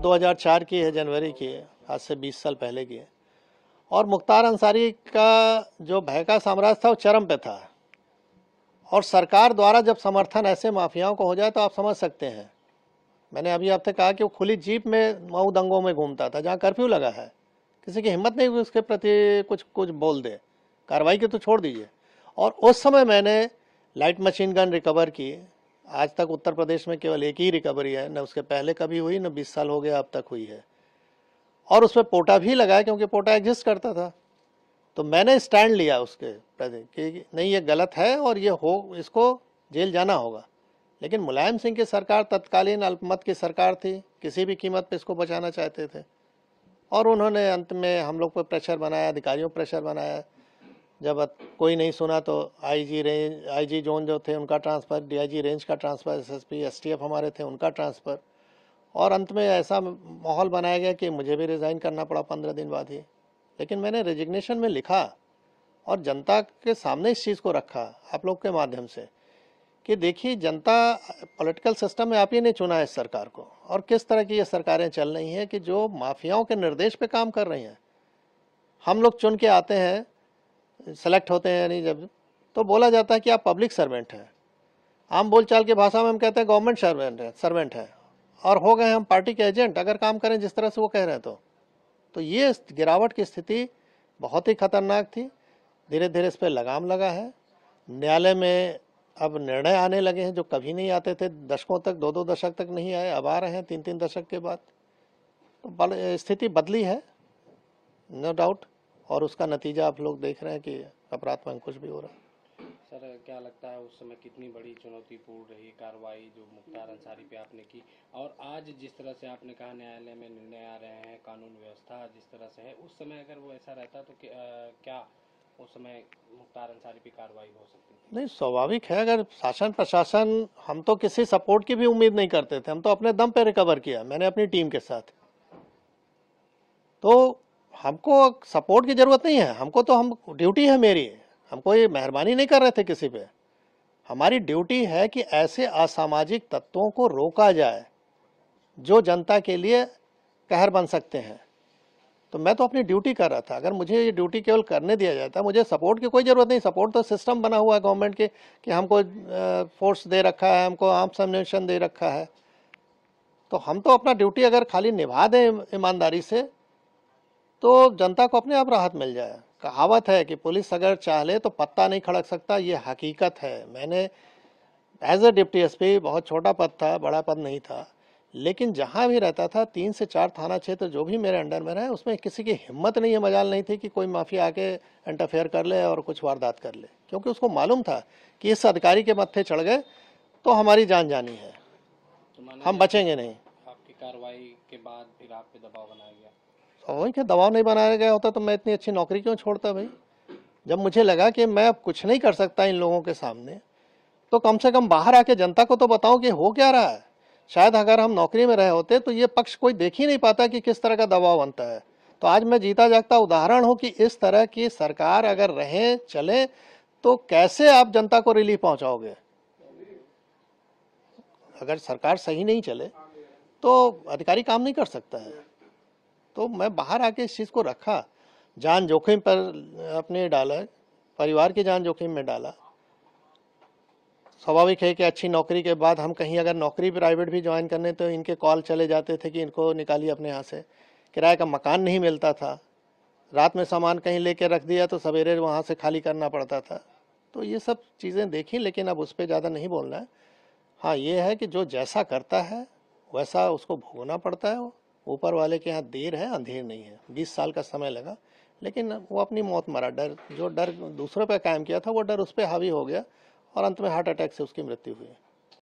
2004 की है, जनवरी की है, आज से 20 साल पहले की है। और मुख्तार अंसारी का जो भय का साम्राज्य था वो चरम पे था, और सरकार द्वारा जब समर्थन ऐसे माफियाओं को हो जाए तो आप समझ सकते हैं। मैंने अभी आपसे कहा कि वो खुली जीप में मऊ दंगों में घूमता था, जहाँ कर्फ्यू लगा है, किसी की हिम्मत नहीं हुई उसके प्रति कुछ बोल दे, कार्रवाई की तो छोड़ दीजिए। और उस समय मैंने लाइट मशीन गन रिकवर की। आज तक उत्तर प्रदेश में केवल एक ही रिकवरी है, न उसके पहले कभी हुई, न 20 साल हो गया अब तक हुई है। और उसमें पोटा भी लगाया, क्योंकि पोटा एग्जिस्ट करता था। तो मैंने स्टैंड लिया उसके प्रति कि नहीं, ये गलत है और ये हो, इसको जेल जाना होगा। लेकिन मुलायम सिंह की सरकार तत्कालीन अल्पमत की सरकार थी, किसी भी कीमत पे इसको बचाना चाहते थे, और उन्होंने अंत में हम लोग पर प्रेशर बनाया, अधिकारियों पर प्रेशर बनाया। जब कोई नहीं सुना तो आईजी जोन जो थे उनका ट्रांसफ़र, डीआईजी रेंज का ट्रांसफ़र, एसएसपी एसटीएफ हमारे थे उनका ट्रांसफ़र, और अंत में ऐसा माहौल बनाया गया कि मुझे भी रिज़ाइन करना पड़ा 15 दिन बाद ही। लेकिन मैंने रेजिग्नेशन में लिखा और जनता के सामने इस चीज़ को रखा आप लोग के माध्यम से कि देखिए, जनता पॉलिटिकल सिस्टम में आप ही ने चुना है इस सरकार को, और किस तरह की ये सरकारें चल रही हैं कि जो माफियाओं के निर्देश पे काम कर रही हैं। हम लोग चुन के आते हैं, सेलेक्ट होते हैं, यानी जब तो बोला जाता है कि आप पब्लिक सर्वेंट हैं। आम बोलचाल की भाषा में हम कहते हैं गवर्नमेंट सर्वेंट है, और हो गए हम पार्टी के एजेंट अगर काम करें जिस तरह से वो कह रहे हैं। तो ये गिरावट की स्थिति बहुत ही खतरनाक थी। धीरे धीरे इस पर लगाम लगा है। न्यायालय में अब निर्णय आने लगे हैं जो कभी नहीं आते थे, दशकों तक, 2-2 दशक तक नहीं आए, अब आ रहे हैं 3-3 दशक के बाद। तो स्थिति बदली है, नो डाउट, और उसका नतीजा आप लोग देख रहे हैं कि अपराध में अंकुश भी हो रहा है। सर, क्या लगता है उस समय कितनी बड़ी चुनौतीपूर्ण रही कार्रवाई जो मुख्तार अंसारी पे आपने की, और आज जिस तरह से आपने कहा न्यायालय में निर्णय आ रहे हैं, कानून व्यवस्था जिस तरह से है, उस समय अगर वो ऐसा रहता तो क्या उस समय मुख्तार अंसारी पे कार्रवाई हो सकती थी? नहीं, स्वाभाविक है। अगर शासन प्रशासन, हम तो किसी सपोर्ट की भी उम्मीद नहीं करते थे, हम तो अपने दम पे रिकवर किया, मैंने अपनी टीम के साथ। तो हमको सपोर्ट की जरूरत नहीं है, हमको तो, हम ड्यूटी है मेरी, हमको ये मेहरबानी नहीं कर रहे थे किसी पे। हमारी ड्यूटी है कि ऐसे असामाजिक तत्वों को रोका जाए जो जनता के लिए कहर बन सकते हैं। तो मैं तो अपनी ड्यूटी कर रहा था। अगर मुझे ये ड्यूटी केवल करने दिया जाता, मुझे सपोर्ट की कोई ज़रूरत नहीं। सपोर्ट तो सिस्टम बना हुआ है गवर्नमेंट के कि हमको फोर्स दे रखा है, हमको आर्म्स एम्युनिशन दे रखा है। तो हम तो अपना ड्यूटी अगर खाली निभा दें ईमानदारी से तो जनता को अपने आप राहत मिल जाए। कहावत है कि पुलिस अगर चाहे तो पत्ता नहीं खड़क सकता, ये हकीकत है। मैंने एज ए डिप्टी एसपी, बहुत छोटा पद था, बड़ा पद नहीं था, लेकिन जहाँ भी रहता था 3 से 4 थाना क्षेत्र जो भी मेरे अंडर में रहे, उसमें किसी की हिम्मत नहीं है, मजाल नहीं थी कि कोई माफिया आके इंटरफेयर कर ले और कुछ वारदात कर ले, क्योंकि उसको मालूम था कि इस अधिकारी के मत्थे चढ़ गए तो हमारी जान जानी है, हम बचेंगे नहीं। आपकी कार्रवाई के बाद फिर आप पे दबाव बनाया गया? स्वाभाविक है, दबाव नहीं बनाया गया होता तो मैं इतनी अच्छी नौकरी क्यों छोड़ता भाई। जब मुझे लगा कि मैं अब कुछ नहीं कर सकता इन लोगों के सामने, तो कम से कम बाहर आके जनता को तो बताऊं कि हो क्या रहा है। शायद अगर हम नौकरी में रहे होते तो ये पक्ष कोई देख ही नहीं पाता कि किस तरह का दबाव बनता है। तो आज मैं जीता जागता उदाहरण हूं कि इस तरह की सरकार अगर रहे चले तो कैसे आप जनता को रिलीफ पहुंचाओगे। अगर सरकार सही नहीं चले तो अधिकारी काम नहीं कर सकता है। तो मैं बाहर आके इस चीज़ को रखा, जान जोखिम पर अपने डाला, परिवार की जान जोखिम में डाला। स्वाभाविक है कि अच्छी नौकरी के बाद हम कहीं अगर नौकरी प्राइवेट भी ज्वाइन करने तो इनके कॉल चले जाते थे कि इनको निकालिए अपने यहाँ से। किराए का मकान नहीं मिलता था, रात में सामान कहीं लेके रख दिया तो सवेरे वहाँ से खाली करना पड़ता था। तो ये सब चीज़ें देखी, लेकिन अब उस पर ज़्यादा नहीं बोलना है। हाँ, ये है कि जो जैसा करता है वैसा उसको भोगना पड़ता है। ऊपर वाले के यहाँ देर है अंधेर नहीं है। 20 साल का समय लगा, लेकिन वो अपनी मौत मरा। जो डर दूसरों पर कायम किया था वो डर उस पर हावी हो गया और अंत में हार्ट अटैक से उसकी मृत्यु हुई।